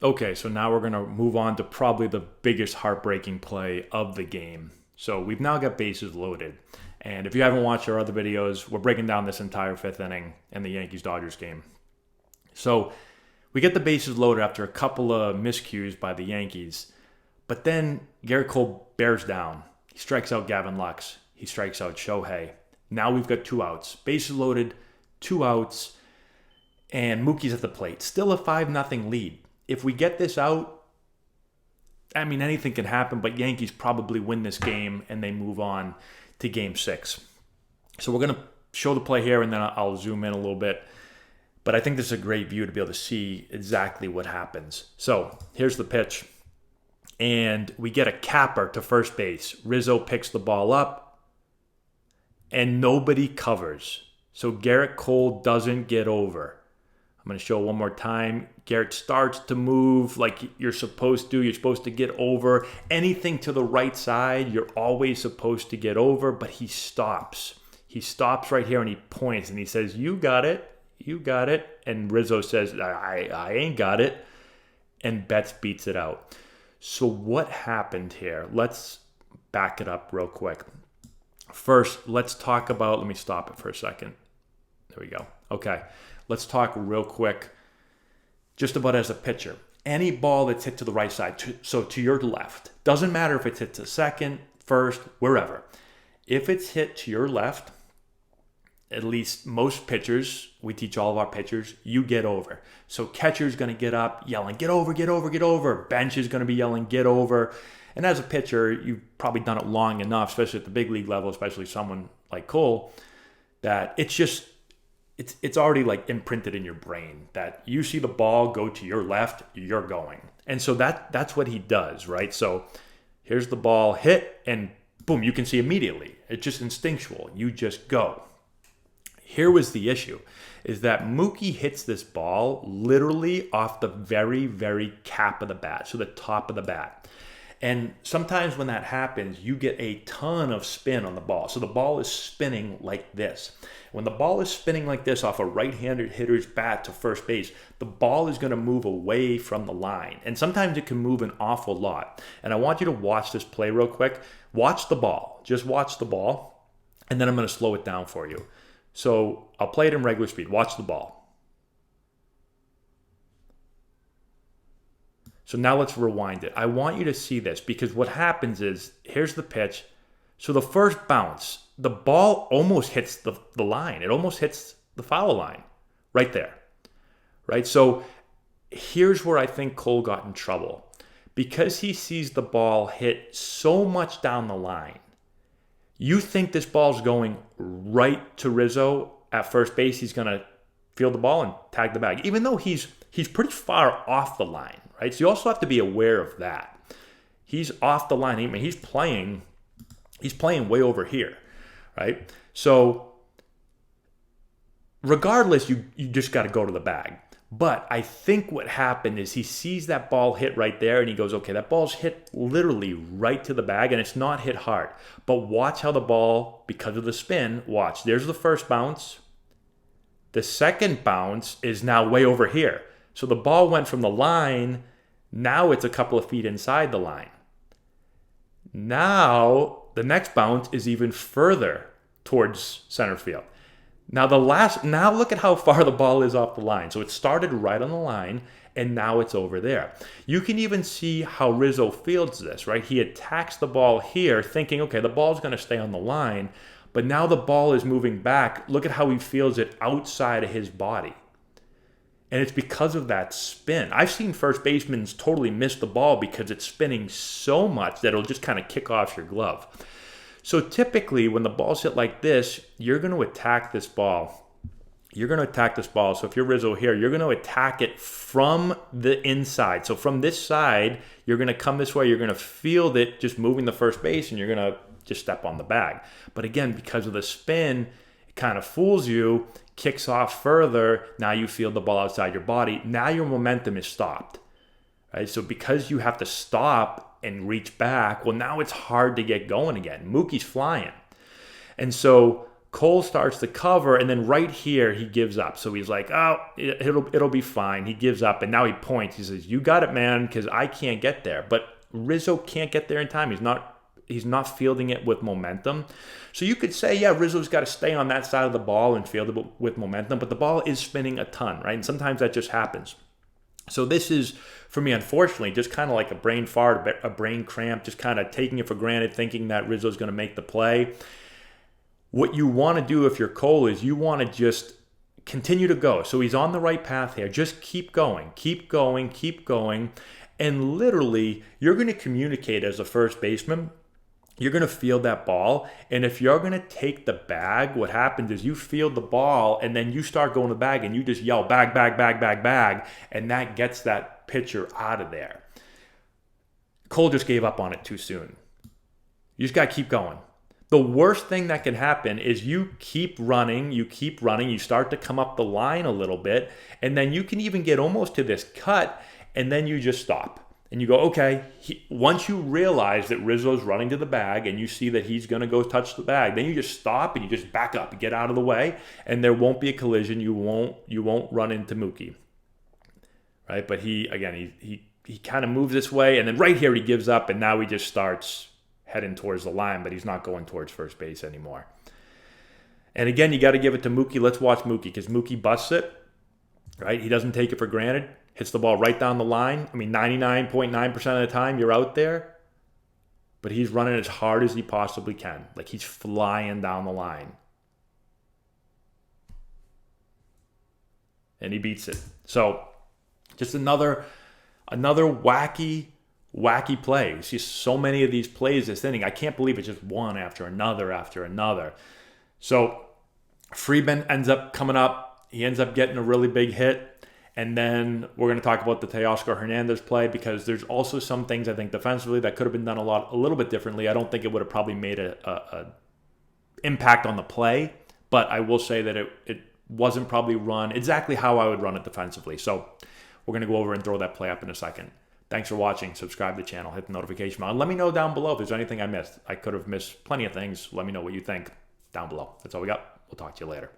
Okay, so now we're going to move on to probably the biggest heartbreaking play of the game. So we've now got bases loaded. And if you haven't watched our other videos, we're breaking down this entire fifth inning in the Yankees-Dodgers game. So we get the bases loaded after a couple of miscues by the Yankees. But then Gerrit Cole bears down. He strikes out Gavin Lux. He strikes out Shohei. Now we've got 2 outs. Bases loaded, 2 outs, and Mookie's at the plate. Still a 5-0 lead. If we get this out, I mean, anything can happen, but Yankees probably win this game and they move on to Game 6. So we're going to show the play here, and then I'll zoom in a little bit. But I think this is a great view to be able to see exactly what happens. So here's the pitch. And we get a capper to first base. Rizzo picks the ball up, and nobody covers. So Gerrit Cole doesn't get over. I'm going to show one more time. Gerrit starts to move like you're supposed to. You're supposed to get over. Anything to the right side, you're always supposed to get over, but he stops. He stops right here and he points and he says, "You got it. You got it." And Rizzo says, I ain't got it. And Betts beats it out. So what happened here? Let's back it up real quick. First, let's talk about, let me stop it for a second. There we go. Okay. Let's talk real quick just about as a pitcher. Any ball that's hit to the right side, so to your left, doesn't matter if it's hit to second, first, wherever. If it's hit to your left, at least most pitchers, we teach all of our pitchers, you get over. So catcher's going to get up yelling, "Get over, get over, get over." Bench is going to be yelling, "Get over." And as a pitcher, you've probably done it long enough, especially at the big league level, especially someone like Cole, that it's already like imprinted in your brain that you see the ball go to your left, you're going. And so that's what he does, right? So here's the ball hit, and boom, you can see immediately. It's just instinctual. You just go. Here was the issue, is that Mookie hits this ball literally off the very, very cap of the bat, so the top of the bat. And sometimes when that happens, you get a ton of spin on the ball. So the ball is spinning like this. When the ball is spinning like this off a right-handed hitter's bat to first base, the ball is going to move away from the line. And sometimes it can move an awful lot. And I want you to watch this play real quick. Watch the ball. Just watch the ball. And then I'm going to slow it down for you. So I'll play it in regular speed. Watch the ball. So now let's rewind it. I want you to see this because what happens is, here's the pitch. So the first bounce, the ball almost hits the line. It almost hits the foul line right there, right? So here's where I think Cole got in trouble. Because he sees the ball hit so much down the line, you think this ball's going right to Rizzo at first base. He's going to field the ball and tag the bag, even though he's pretty far off the line, right? So you also have to be aware of that. He's off the line. I mean, he's playing way over here, right? So regardless, you just got to go to the bag. But I think what happened is he sees that ball hit right there and he goes, okay, that ball's hit literally right to the bag and it's not hit hard. But watch how the ball, because of the spin, watch. There's the first bounce. The second bounce is now way over here. So the ball went from the line, now it's a couple of feet inside the line. Now the next bounce is even further towards center field. Now look at how far the ball is off the line. So it started right on the line and now it's over there. You can even see how Rizzo fields this, right? He attacks the ball here thinking, okay, the ball's going to stay on the line, but now the ball is moving back. Look at how he fields it outside of his body. And it's because of that spin. I've seen first basemen totally miss the ball because it's spinning so much that it'll just kind of kick off your glove. So typically when the ball's hit like this, you're going to attack this ball. So if you're Rizzo here, you're going to attack it from the inside. So from this side, you're going to come this way. You're going to field it just moving the first base and you're going to just step on the bag. But again, because of the spin, it kind of fools you, kicks off further. Now you field the ball outside your body. Now your momentum is stopped. Right? So because you have to stop and reach back, well, now it's hard to get going again. Mookie's flying. And so Cole starts to cover, and then right here he gives up. So he's like, oh, it'll be fine. He gives up, and now he points. He says, you got it, man, because I can't get there. But Rizzo can't get there in time. He's not fielding it with momentum. So you could say, yeah, Rizzo's got to stay on that side of the ball and field it with momentum, but the ball is spinning a ton, right? And sometimes that just happens. So this is, for me, unfortunately, just kind of like a brain fart, a brain cramp, just kind of taking it for granted, thinking that Rizzo's going to make the play. What you want to do if you're Cole is you want to just continue to go. So he's on the right path here. Just keep going, keep going, keep going. And literally, you're going to communicate as a first baseman. You're going to field that ball. And if you're going to take the bag, what happens is you field the ball and then you start going to the bag and you just yell bag, bag, bag, bag, bag. And that gets that pitcher out of there. Cole just gave up on it too soon. You just got to keep going. The worst thing that can happen is you keep running, you start to come up the line a little bit, and then you can even get almost to this cut, and then you just stop. And you go, okay, once you realize that Rizzo's running to the bag and you see that he's going to go touch the bag, then you just stop and you just back up and get out of the way, and there won't be a collision. You won't run into Mookie, right? But he kind of moves this way, and then right here he gives up, and now he just starts heading towards the line, but he's not going towards first base anymore. And again, you got to give it to Mookie. Let's watch Mookie, because Mookie busts it, right? He doesn't take it for granted. Hits the ball right down the line. I mean, 99.9% of the time you're out there, but he's running as hard as he possibly can. Like he's flying down the line. And he beats it. So just another wacky play. You see so many of these plays this inning. I can't believe it's just one after another after another. So Friedman ends up coming up. He ends up getting a really big hit. And then we're going to talk about the Teoscar Hernandez play, because there's also some things I think defensively that could have been done a little bit differently. I don't think it would have probably made a impact on the play, but I will say that it wasn't probably run exactly how I would run it defensively. So we're going to go over and throw that play up in a second. Thanks for watching. Subscribe to the channel. Hit the notification bell. Let me know down below if there's anything I missed. I could have missed plenty of things. Let me know what you think down below. That's all we got. We'll talk to you later.